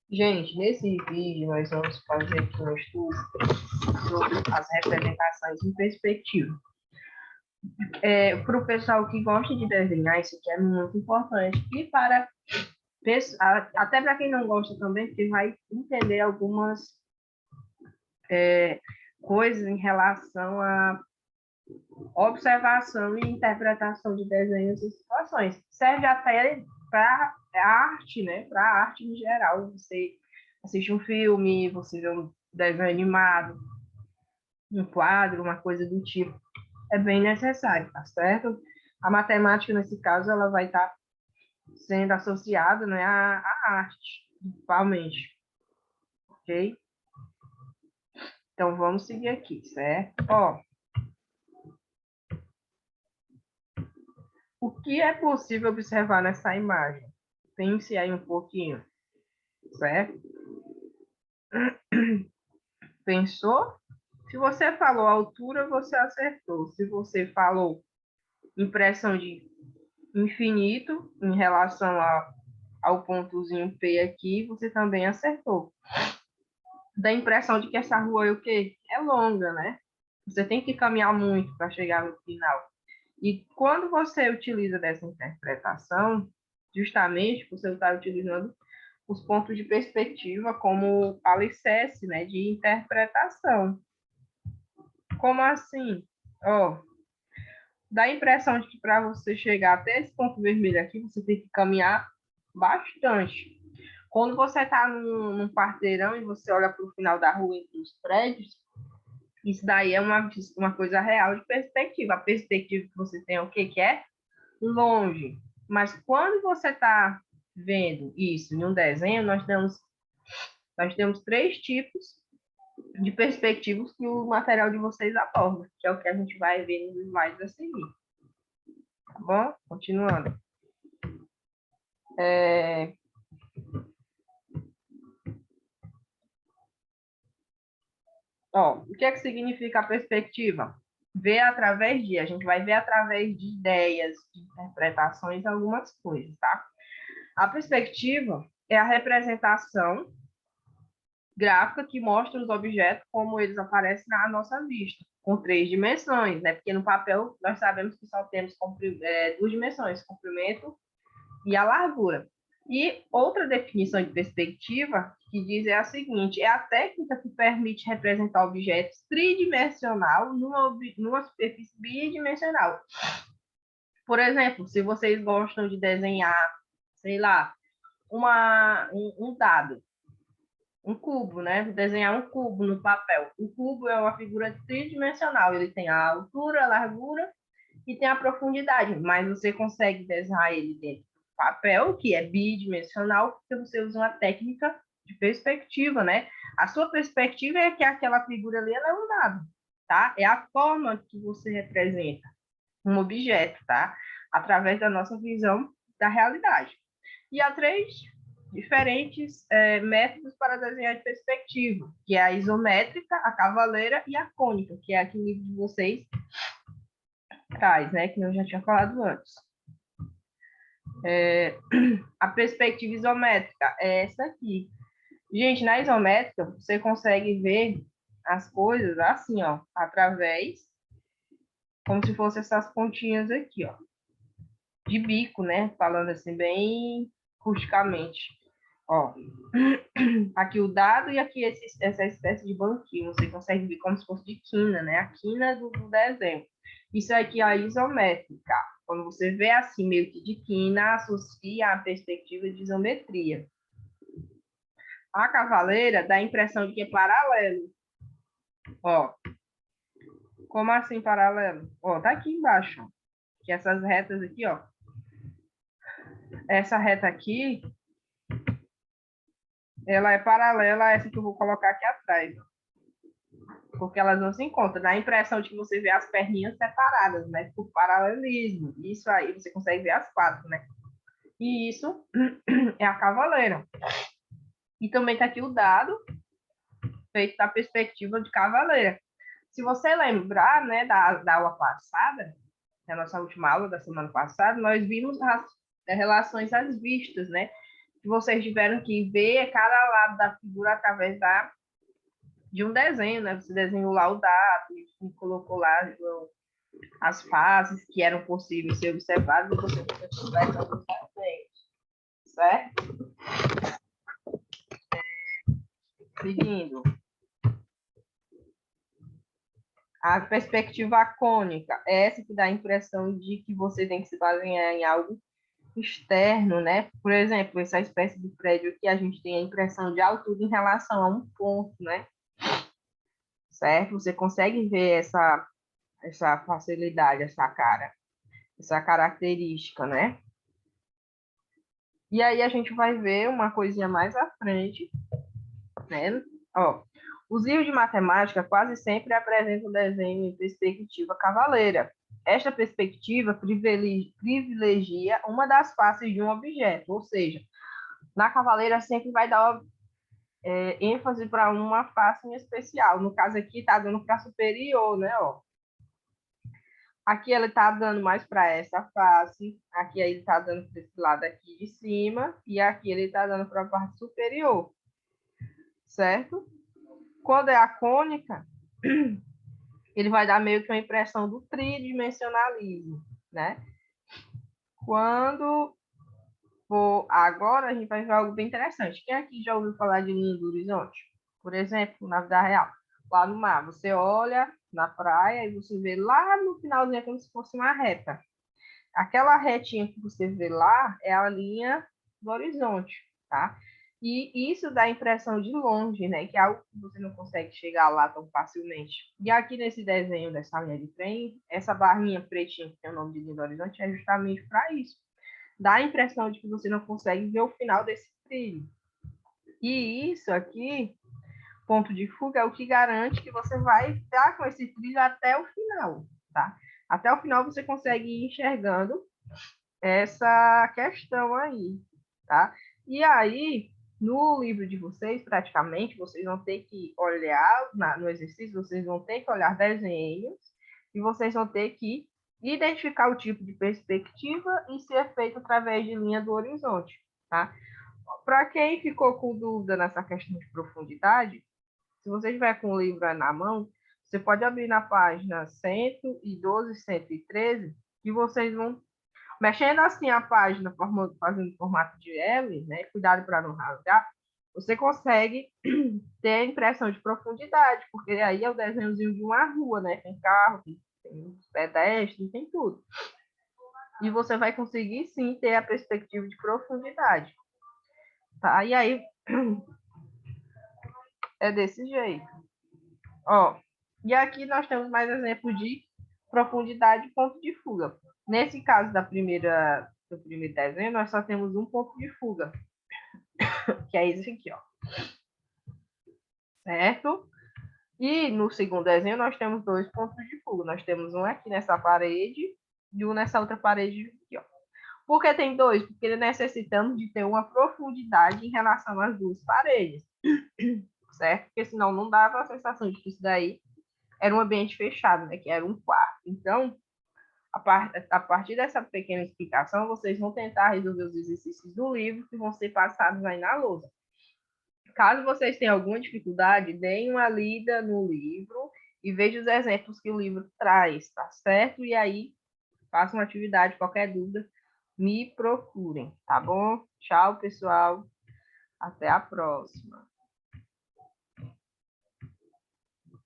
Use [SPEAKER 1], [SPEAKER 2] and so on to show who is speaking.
[SPEAKER 1] Gente, nesse vídeo nós vamos fazer aqui um estudo sobre as representações em perspectiva. Para o pessoal que gosta de desenhar, isso aqui é muito importante. E para até para quem não gosta também, porque vai entender algumas coisas em relação à observação e interpretação de desenhos e situações. Serve até para a arte, né? Para a arte em geral. Você assiste um filme, você vê um desenho animado, um quadro, uma coisa do tipo. É bem necessário, tá certo? A matemática, nesse caso, ela vai estar sendo associada, né, à arte, principalmente. Ok? Então, vamos seguir aqui, certo? Ó, o que é possível observar nessa imagem? Pense aí um pouquinho, certo? Pensou? Se você falou altura, você acertou. Se você falou impressão de infinito em relação ao pontozinho P aqui, você também acertou. Dá a impressão de que essa rua é o quê? É longa, né? Você tem que caminhar muito para chegar no final. E quando você utiliza dessa interpretação, justamente você está utilizando os pontos de perspectiva como alicerce, né, de interpretação. Como assim? Ó, dá a impressão de que para você chegar até esse ponto vermelho aqui, você tem que caminhar bastante. Quando você está num quarteirão e você olha para o final da rua entre os prédios, isso daí é uma coisa real de perspectiva. A perspectiva que você tem é o que é longe. Mas quando você está vendo isso em um desenho, nós temos três tipos de perspectivas que o material de vocês aborda, que é o que a gente vai ver nos slides a seguir. Tá bom? Continuando. Ó, o que é que significa a perspectiva? Ver através de, a gente vai ver através de ideias, de interpretações, algumas coisas, tá? A perspectiva é a representação gráfica que mostra os objetos como eles aparecem na nossa vista, com três dimensões, né? Porque no papel nós sabemos que só temos duas dimensões, comprimento e a largura. E outra definição de perspectiva que diz é a seguinte: é a técnica que permite representar objetos tridimensional numa superfície bidimensional. Por exemplo, se vocês gostam de desenhar, sei lá, um dado, um cubo, né? Desenhar um cubo no papel. O cubo é uma figura tridimensional. Ele tem a altura, a largura e tem a profundidade, mas você consegue desenhar ele dentro do papel, que é bidimensional, porque você usa uma técnica de perspectiva, né? A sua perspectiva é que aquela figura ali ela é um dado, tá? É a forma que você representa um objeto, tá? Através da nossa visão da realidade. E há três diferentes métodos para desenhar de perspectiva, que é a isométrica, a cavaleira e a cônica, que é a que o livro de vocês traz, né? Que eu já tinha falado antes. A perspectiva isométrica é essa aqui. Gente, na isométrica, você consegue ver as coisas assim, ó, através, como se fossem essas pontinhas aqui, ó, de bico, né? Falando assim, bem rusticamente. Ó, aqui o dado e aqui essa espécie de banquinho. Você consegue ver como se fosse de quina, né? A quina do desenho. Isso aqui é a isométrica. Quando você vê assim, meio que de quina, associa a perspectiva de isometria. A cavaleira dá a impressão de que é paralelo. Ó, como assim paralelo? Ó, tá aqui embaixo. Ó, que essas retas aqui, ó. Essa reta aqui, ela é paralela a essa que eu vou colocar aqui atrás. Porque elas não se encontram. Dá a impressão de que você vê as perninhas separadas, né? Por paralelismo. Isso aí, você consegue ver as quatro, né? E isso é a cavaleira. E também está aqui o dado, feito da perspectiva de cavaleira. Se você lembrar, né, da aula passada, na nossa última aula da semana passada, nós vimos as relações às vistas, né? que vocês tiveram que ver cada lado da figura através de um desenho, né? Você desenhou lá o dado e colocou lá as fases que eram possíveis ser observadas e você vai fazer certo? Seguindo. A perspectiva cônica é essa que dá a impressão de que você tem que se basear em algo externo, né? Por exemplo, essa espécie de prédio aqui, a gente tem a impressão de altura em relação a um ponto, né? Certo? Você consegue ver essa facilidade, essa característica, né? E aí a gente vai ver uma coisinha mais à frente, né? Ó, os livros de matemática quase sempre apresentam desenho em perspectiva cavaleira. Esta perspectiva privilegia uma das faces de um objeto, ou seja, na cavaleira sempre vai dar ênfase para uma face em especial. No caso aqui, está dando para superior, né? Ó. Aqui ele está dando mais para essa face, aqui ele está dando para esse lado aqui de cima, e aqui ele está dando para a parte superior, certo? Quando é a cônica, ele vai dar meio que uma impressão do tridimensionalismo, né? Quando for agora, a gente vai ver algo bem interessante. Quem aqui já ouviu falar de linha do horizonte? Por exemplo, na vida real, lá no mar, você olha na praia e você vê lá no finalzinho como se fosse uma reta. Aquela retinha que você vê lá é a linha do horizonte, tá? E isso dá a impressão de longe, né? Que é algo que você não consegue chegar lá tão facilmente. E aqui nesse desenho dessa linha de trem, essa barrinha pretinha que tem o nome de linha do horizonte é justamente para isso. Dá a impressão de que você não consegue ver o final desse trilho. E isso aqui, ponto de fuga, é o que garante que você vai estar com esse trilho até o final, tá? Até o final você consegue ir enxergando essa questão aí, tá? E aí, no livro de vocês, praticamente, vocês vão ter que olhar, no exercício, vocês vão ter que olhar desenhos e vocês vão ter que identificar o tipo de perspectiva e ser feito através de linha do horizonte, tá? Para quem ficou com dúvida nessa questão de profundidade, se você estiver com o livro na mão, você pode abrir na página 112, 113, que vocês vão mexendo assim a página, fazendo formato de L, né? Cuidado para não rasgar, você consegue ter a impressão de profundidade, porque aí é o desenhozinho de uma rua, né? Tem carro, tem pedestre, tem tudo. E você vai conseguir sim ter a perspectiva de profundidade. Tá? E aí é desse jeito. Ó, e aqui nós temos mais exemplos de profundidade e ponto de fuga. Nesse caso do primeiro desenho, nós só temos um ponto de fuga, que é esse aqui, ó. Certo? E no segundo desenho nós temos dois pontos de fuga. Nós temos um aqui nessa parede e um nessa outra parede aqui, ó. Por que tem dois? Porque necessitamos de ter uma profundidade em relação às duas paredes, certo? Porque senão não dava a sensação de que isso daí era um ambiente fechado, né? Que era um quarto. Então, a partir dessa pequena explicação, vocês vão tentar resolver os exercícios do livro que vão ser passados aí na lousa. Caso vocês tenham alguma dificuldade, deem uma lida no livro e vejam os exemplos que o livro traz, tá certo? E aí, façam uma atividade, qualquer dúvida, me procurem, tá bom? Tchau, pessoal. Até a próxima.